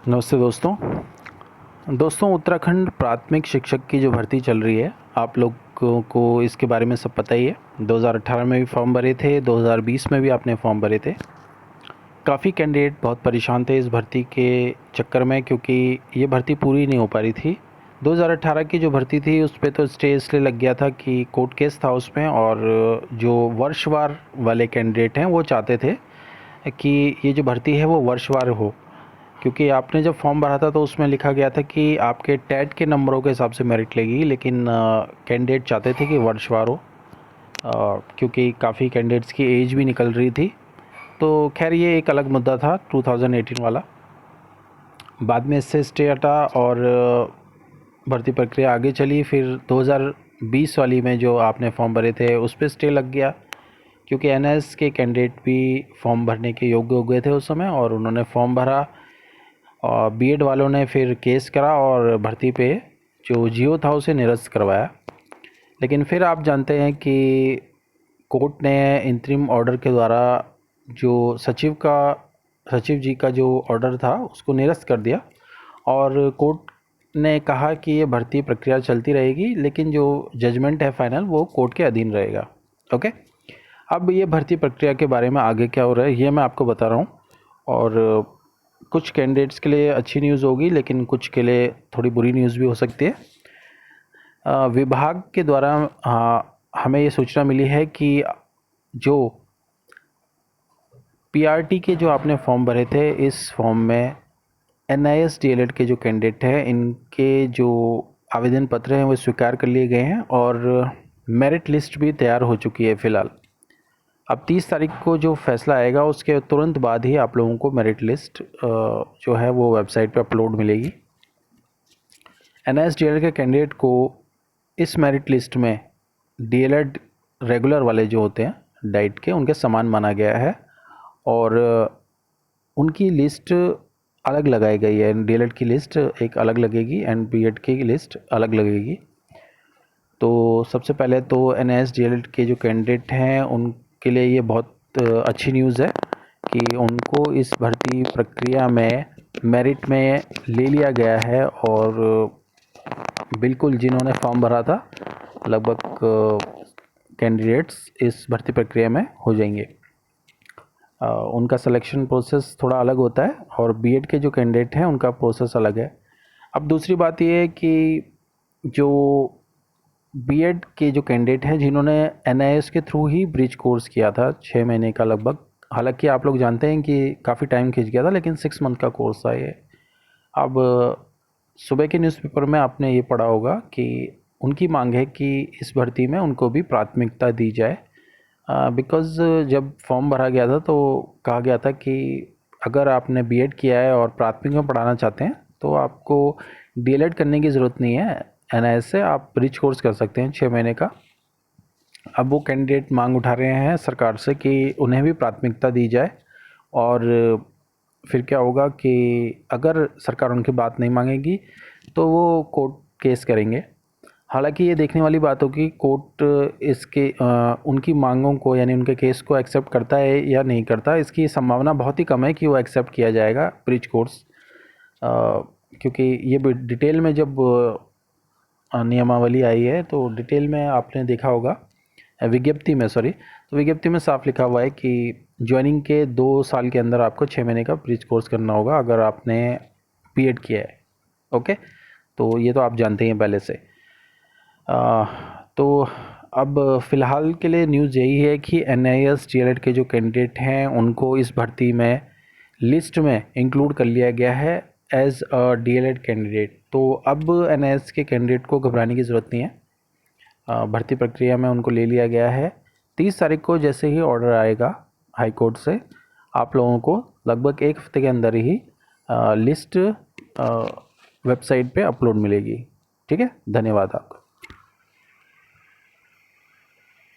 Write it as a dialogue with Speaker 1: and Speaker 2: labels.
Speaker 1: नमस्ते दोस्तों उत्तराखंड प्राथमिक शिक्षक की जो भर्ती चल रही है, आप लोगों को इसके बारे में सब पता ही है। 2018 में भी फॉर्म भरे थे, 2020 में भी आपने फॉर्म भरे थे। काफ़ी कैंडिडेट बहुत परेशान थे इस भर्ती के चक्कर में, क्योंकि ये भर्ती पूरी नहीं हो पा रही थी। 2018 की जो भर्ती थी उस पर तो स्टे इसलिए लग गया था कि कोर्ट केस था उसमें, और जो वर्षवार वाले कैंडिडेट हैं वो चाहते थे कि ये जो भर्ती है वो वर्षवार हो, क्योंकि आपने जब फॉर्म भरा था तो उसमें लिखा गया था कि आपके टेट के नंबरों के हिसाब से मेरिट लेगी, लेकिन कैंडिडेट चाहते थे कि वर्षवार हो, क्योंकि काफ़ी कैंडिडेट्स की एज भी निकल रही थी। तो खैर ये एक अलग मुद्दा था 2018 वाला। बाद में इससे स्टे हटा और भर्ती प्रक्रिया आगे चली। फिर 2020 वाली में जो आपने फॉर्म भरे थे उस पर स्टे लग गया, क्योंकि एनएस के कैंडिडेट भी फॉर्म भरने के योग्य हो गए थे उस समय, और उन्होंने फॉर्म भरा। और बीएड वालों ने फिर केस करा और भर्ती पे जो जियो था उसे निरस्त करवाया। लेकिन फिर आप जानते हैं कि कोर्ट ने इंतरिम ऑर्डर के द्वारा जो सचिव जी का जो ऑर्डर था उसको निरस्त कर दिया, और कोर्ट ने कहा कि ये भर्ती प्रक्रिया चलती रहेगी, लेकिन जो जजमेंट है फाइनल वो कोर्ट के अधीन रहेगा। ओके, अब ये भर्ती प्रक्रिया के बारे में आगे क्या हो रहा है ये मैं आपको बता रहा हूँ। और कुछ कैंडिडेट्स के लिए अच्छी न्यूज़ होगी, लेकिन कुछ के लिए थोड़ी बुरी न्यूज़ भी हो सकती है। विभाग के द्वारा हमें ये सूचना मिली है कि जो पीआरटी के जो आपने फॉर्म भरे थे, इस फॉर्म में एनआईएस डीएलएड के जो कैंडिडेट हैं इनके जो आवेदन पत्र हैं वो स्वीकार कर लिए गए हैं, और मेरिट लिस्ट भी तैयार हो चुकी है फ़िलहाल। अब 30 तारीख को जो फैसला आएगा उसके तुरंत बाद ही आप लोगों को मेरिट लिस्ट जो है वो वेबसाइट पे अपलोड मिलेगी। एनआईएस डीएलएड के कैंडिडेट को इस मेरिट लिस्ट में डीएलएड रेगुलर वाले जो होते हैं डाइट के, उनके समान माना गया है, और उनकी लिस्ट अलग लगाई गई है। डीएलएड की लिस्ट एक अलग लगेगी एंड बीएड की लिस्ट अलग लगेगी। तो सबसे पहले तो एनआईएस डीएलएड के जो कैंडिडेट हैं उनके लिए ये बहुत अच्छी न्यूज़ है कि उनको इस भर्ती प्रक्रिया में मेरिट में ले लिया गया है, और बिल्कुल जिन्होंने फॉर्म भरा था लगभग कैंडिडेट्स इस भर्ती प्रक्रिया में हो जाएंगे। उनका सिलेक्शन प्रोसेस थोड़ा अलग होता है, और बीएड के जो कैंडिडेट हैं उनका प्रोसेस अलग है। अब दूसरी बात ये है कि जो बीएड के जो कैंडिडेट हैं जिन्होंने एनआईएस के थ्रू ही ब्रिज कोर्स किया था 6 महीने का लगभग, हालांकि आप लोग जानते हैं कि काफ़ी टाइम खिंच गया था, लेकिन 6 मंथ का कोर्स था ये। अब सुबह के न्यूज़पेपर में आपने ये पढ़ा होगा कि उनकी मांग है कि इस भर्ती में उनको भी प्राथमिकता दी जाए, बिकॉज़ जब फॉर्म भरा गया था तो कहा गया था कि अगर आपने बीएड किया है और प्राथमिक में पढ़ाना चाहते हैं तो आपको डीएलएड करने की ज़रूरत नहीं है, एनआईएस से आप ब्रिज कोर्स कर सकते हैं 6 महीने का। अब वो कैंडिडेट मांग उठा रहे हैं सरकार से कि उन्हें भी प्राथमिकता दी जाए, और फिर क्या होगा कि अगर सरकार उनकी बात नहीं मांगेगी तो वो कोर्ट केस करेंगे। हालांकि ये देखने वाली बात होगी कोर्ट इसके उनकी मांगों को यानी उनके केस को एक्सेप्ट करता है या नहीं करता। इसकी संभावना बहुत ही कम है कि वो एक्सेप्ट किया जाएगा ब्रिज कोर्स, क्योंकि ये डिटेल में जब नियमावली आई है तो डिटेल में आपने देखा होगा विज्ञप्ति में साफ लिखा हुआ है कि ज्वाइनिंग के 2 साल के अंदर आपको 6 महीने का ब्रिज कोर्स करना होगा अगर आपने बीएड किया है। ओके, तो ये तो आप जानते हैं पहले से। तो अब फ़िलहाल के लिए न्यूज़ यही है कि एनआईएस डीएलएड के जो कैंडिडेट हैं उनको इस भर्ती में लिस्ट में इंक्लूड कर लिया गया है एज अ डीएलएड कैंडिडेट। तो अब एनआईएस के कैंडिडेट को घबराने की ज़रूरत नहीं है, भर्ती प्रक्रिया में उनको ले लिया गया है। 30 तारीख को जैसे ही ऑर्डर आएगा हाई कोर्ट से, आप लोगों को लगभग 1 हफ्ते के अंदर ही लिस्ट वेबसाइट पे अपलोड मिलेगी। ठीक है, धन्यवाद आपका।